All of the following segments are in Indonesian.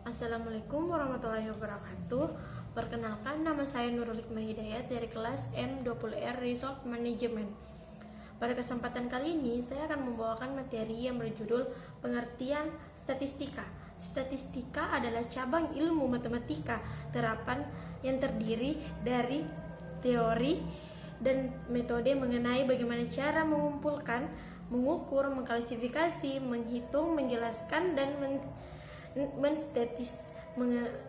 Assalamualaikum warahmatullahi wabarakatuh. Perkenalkan, nama saya Nurul Hikmah Hidayat dari kelas M20R Resort Management. Pada kesempatan kali ini, saya akan membawakan materi yang berjudul Pengertian Statistika. Statistika adalah cabang ilmu matematika terapan yang terdiri dari teori dan metode mengenai bagaimana cara mengumpulkan, mengukur, mengklasifikasi, menghitung, menjelaskan, dan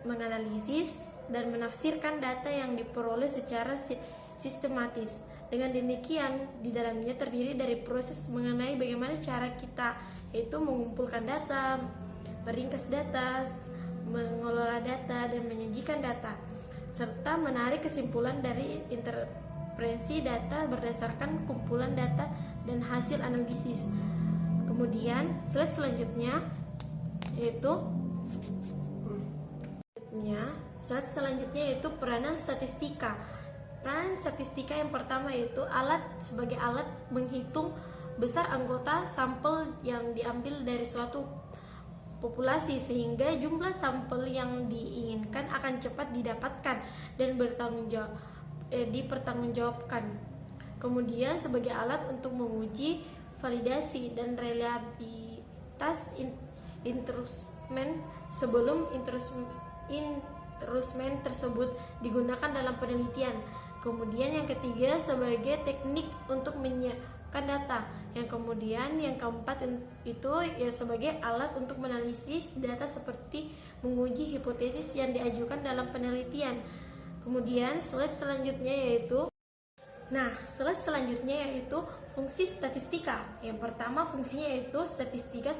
menganalisis dan menafsirkan data yang diperoleh secara sistematis. Dengan demikian, di dalamnya terdiri dari proses mengenai bagaimana cara kita yaitu mengumpulkan data, meringkas data, mengelola data, dan menyajikan data, serta menarik kesimpulan dari interpretasi data berdasarkan kumpulan data dan hasil analisis. Kemudian, slide selanjutnya yaitu peranan statistika. Peranan statistika yang pertama yaitu sebagai alat menghitung besar anggota sampel yang diambil dari suatu populasi sehingga jumlah sampel yang diinginkan akan cepat didapatkan dan dipertanggungjawabkan. Kemudian sebagai alat untuk menguji validasi dan reliabilitas instrumen sebelum instrumen tersebut digunakan dalam penelitian. Kemudian yang ketiga sebagai teknik untuk menyiapkan data. Yang keempat itu ya sebagai alat untuk menganalisis data seperti menguji hipotesis yang diajukan dalam penelitian. Kemudian slide selanjutnya yaitu fungsi statistika. Yang pertama fungsinya yaitu statistika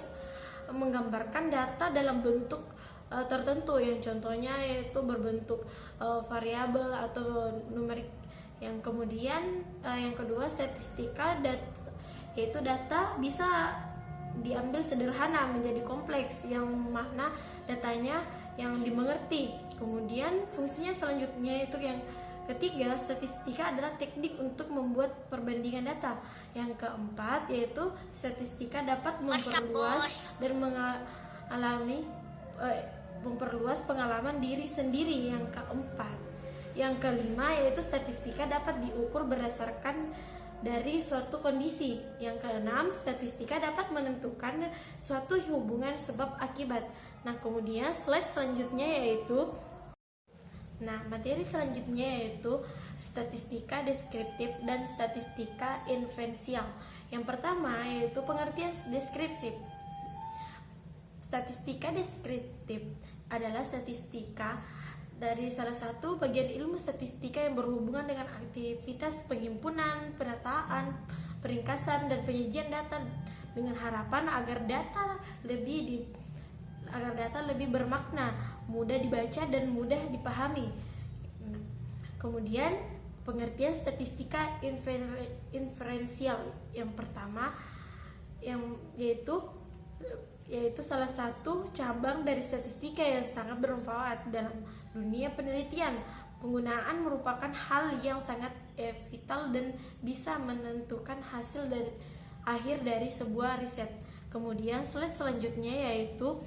menggambarkan data dalam bentuk tertentu, yang contohnya yaitu berbentuk variabel atau numerik. Yang kedua statistika yaitu data bisa diambil sederhana menjadi kompleks yang mana datanya yang dimengerti. Kemudian fungsinya selanjutnya itu yang ketiga, statistika adalah teknik untuk membuat perbandingan data. Yang keempat yaitu statistika dapat memperluas pengalaman diri sendiri. Yang kelima yaitu statistika dapat diukur berdasarkan dari suatu kondisi. Yang keenam, statistika dapat menentukan suatu hubungan sebab akibat. Kemudian materi selanjutnya yaitu statistika deskriptif dan statistika inferensial. Yang pertama yaitu pengertian deskriptif. Statistika deskriptif adalah statistika dari salah satu bagian ilmu statistika yang berhubungan dengan aktivitas penghimpunan, penataan, peringkasan, dan penyajian data dengan harapan agar data lebih bermakna, mudah dibaca, dan mudah dipahami. Kemudian pengertian statistika inferensial yang pertama yaitu salah satu cabang dari statistika yang sangat bermanfaat dalam dunia penelitian. Penggunaan merupakan hal yang sangat vital dan bisa menentukan hasil akhir dari sebuah riset. Kemudian slide selanjutnya yaitu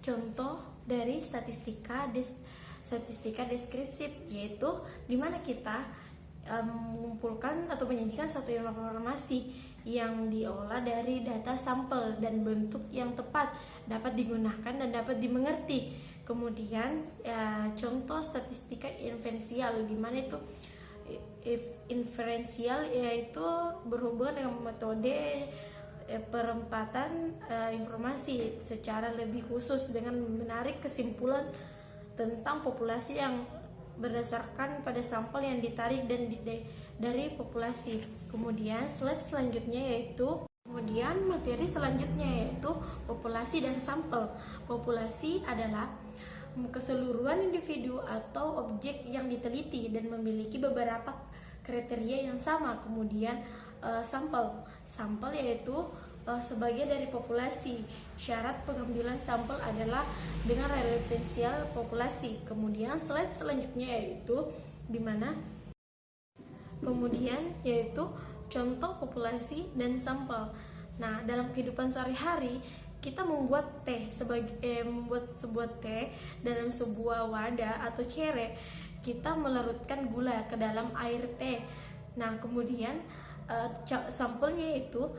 contoh dari statistika deskriptif, yaitu dimana kita mengumpulkan atau menyajikan suatu informasi yang diolah dari data sampel dan bentuk yang tepat, dapat digunakan dan dapat dimengerti. Kemudian contoh statistika inferensial, di mana itu inferensial yaitu berhubungan dengan metode perempatan informasi secara lebih khusus dengan menarik kesimpulan tentang populasi yang berdasarkan pada sampel yang ditarik dan dari populasi. Kemudian materi selanjutnya yaitu populasi dan sampel. Populasi adalah keseluruhan individu atau objek yang diteliti dan memiliki beberapa kriteria yang sama. Kemudian sampel yaitu sebagai dari populasi. Syarat pengambilan sampel adalah dengan relevansial populasi. Kemudian slide selanjutnya yaitu contoh populasi dan sampel. Dalam kehidupan sehari-hari kita membuat membuat sebuah teh dalam sebuah wadah atau cerek. Kita melarutkan gula ke dalam air teh. Nah, kemudian sampelnya itu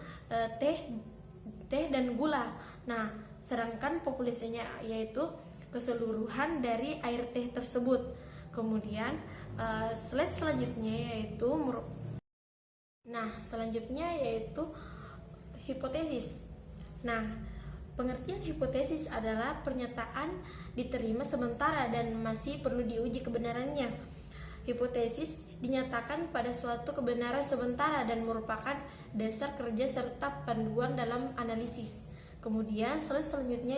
teh dan gula. Nah, sedangkan populasinya yaitu keseluruhan dari air teh tersebut. Kemudian slide selanjutnya yaitu hipotesis. Nah, pengertian hipotesis adalah pernyataan diterima sementara dan masih perlu diuji kebenarannya. Hipotesis dinyatakan pada suatu kebenaran sementara dan merupakan dasar kerja serta panduan dalam analisis. Kemudian selanjutnya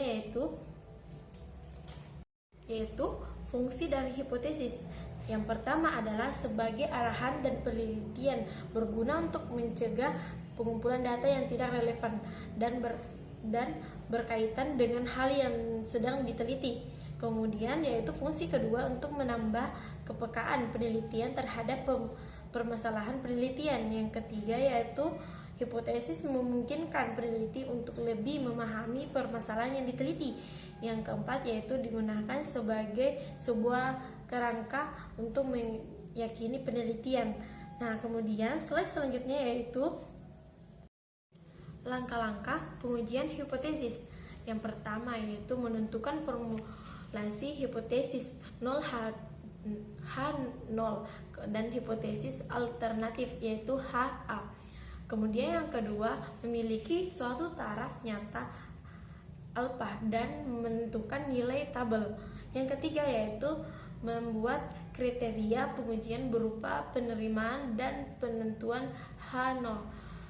yaitu fungsi dari hipotesis. Yang pertama adalah sebagai arahan dan penelitian, berguna untuk mencegah pengumpulan data yang tidak relevan dan berkaitan dengan hal yang sedang diteliti. Kemudian yaitu fungsi kedua untuk menambah kepekaan penelitian terhadap permasalahan penelitian. Yang ketiga yaitu hipotesis memungkinkan peneliti untuk lebih memahami permasalahan yang diteliti. Yang keempat yaitu digunakan sebagai sebuah kerangka untuk meyakini penelitian. Nah, kemudian slide selanjutnya yaitu langkah-langkah pengujian hipotesis. Yang pertama yaitu menentukan formulasi hipotesis 0H0 dan hipotesis alternatif yaitu HA. Kemudian yang kedua, memiliki suatu taraf nyata alpha dan menentukan nilai tabel. Yang ketiga yaitu membuat kriteria pengujian berupa penerimaan dan penentuan H0.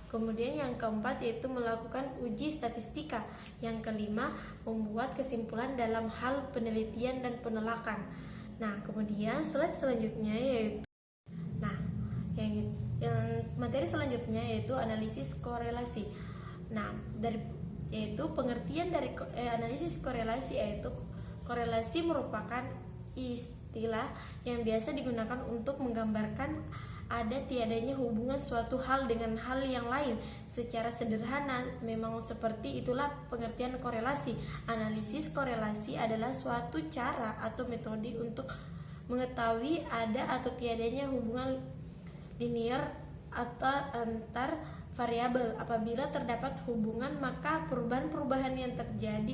Kemudian yang keempat yaitu melakukan uji statistika. Yang kelima, membuat kesimpulan dalam hal penelitian dan penolakan. Nah, kemudian slide selanjutnya yaitu materi selanjutnya yaitu analisis korelasi. Nah, yaitu pengertian dari analisis korelasi yaitu korelasi merupakan istilah yang biasa digunakan untuk menggambarkan ada tiadanya hubungan suatu hal dengan hal yang lain. Secara sederhana, memang seperti itulah pengertian korelasi. Analisis korelasi adalah suatu cara atau metode untuk mengetahui ada atau tiadanya hubungan linear atau antar variabel. Apabila terdapat hubungan, maka perubahan-perubahan yang terjadi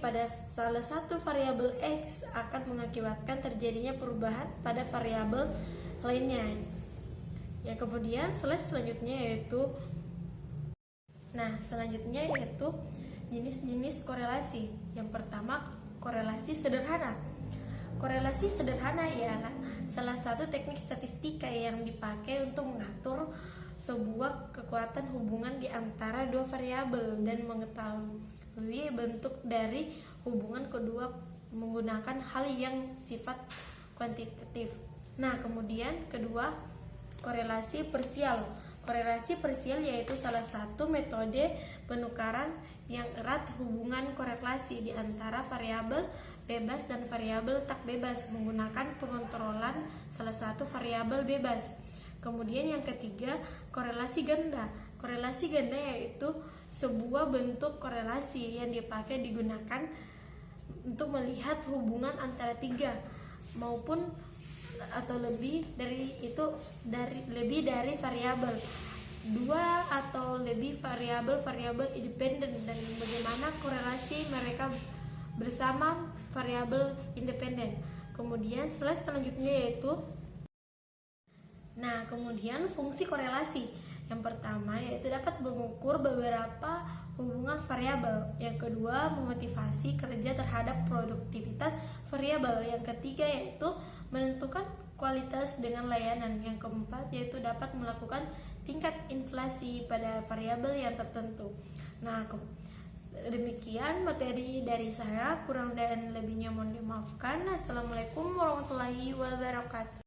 pada salah satu variabel X akan mengakibatkan terjadinya perubahan pada variabel lainnya. Yang kemudian selanjutnya yaitu jenis-jenis korelasi. Yang pertama, korelasi sederhana. Korelasi sederhana ialah salah satu teknik statistika yang dipakai untuk mengatur sebuah kekuatan hubungan di antara dua variabel dan mengetahui bentuk dari hubungan kedua menggunakan hal yang sifat kuantitatif. Nah, kemudian kedua, korelasi parsial. Korelasi parsial yaitu salah satu metode penukaran yang erat hubungan korelasi di antara variabel bebas dan variabel tak bebas menggunakan pengontrolan salah satu variabel bebas. Kemudian yang ketiga, korelasi ganda. Korelasi ganda yaitu sebuah bentuk korelasi yang digunakan untuk melihat hubungan antara tiga maupun atau lebih dari variabel, dua atau lebih variabel independen, dan bagaimana korelasi mereka bersama variabel independen. Kemudian slide selanjutnya yaitu kemudian fungsi korelasi. Yang pertama yaitu dapat mengukur beberapa hubungan variabel. Yang kedua, memotivasi kerja terhadap produktivitas variabel. Yang ketiga yaitu menentukan kualitas dengan layanan. Yang keempat yaitu dapat melakukan tingkat inflasi pada variabel yang tertentu. Nah, demikian materi dari saya, kurang dan lebihnya mohon dimaafkan. Assalamualaikum warahmatullahi wabarakatuh.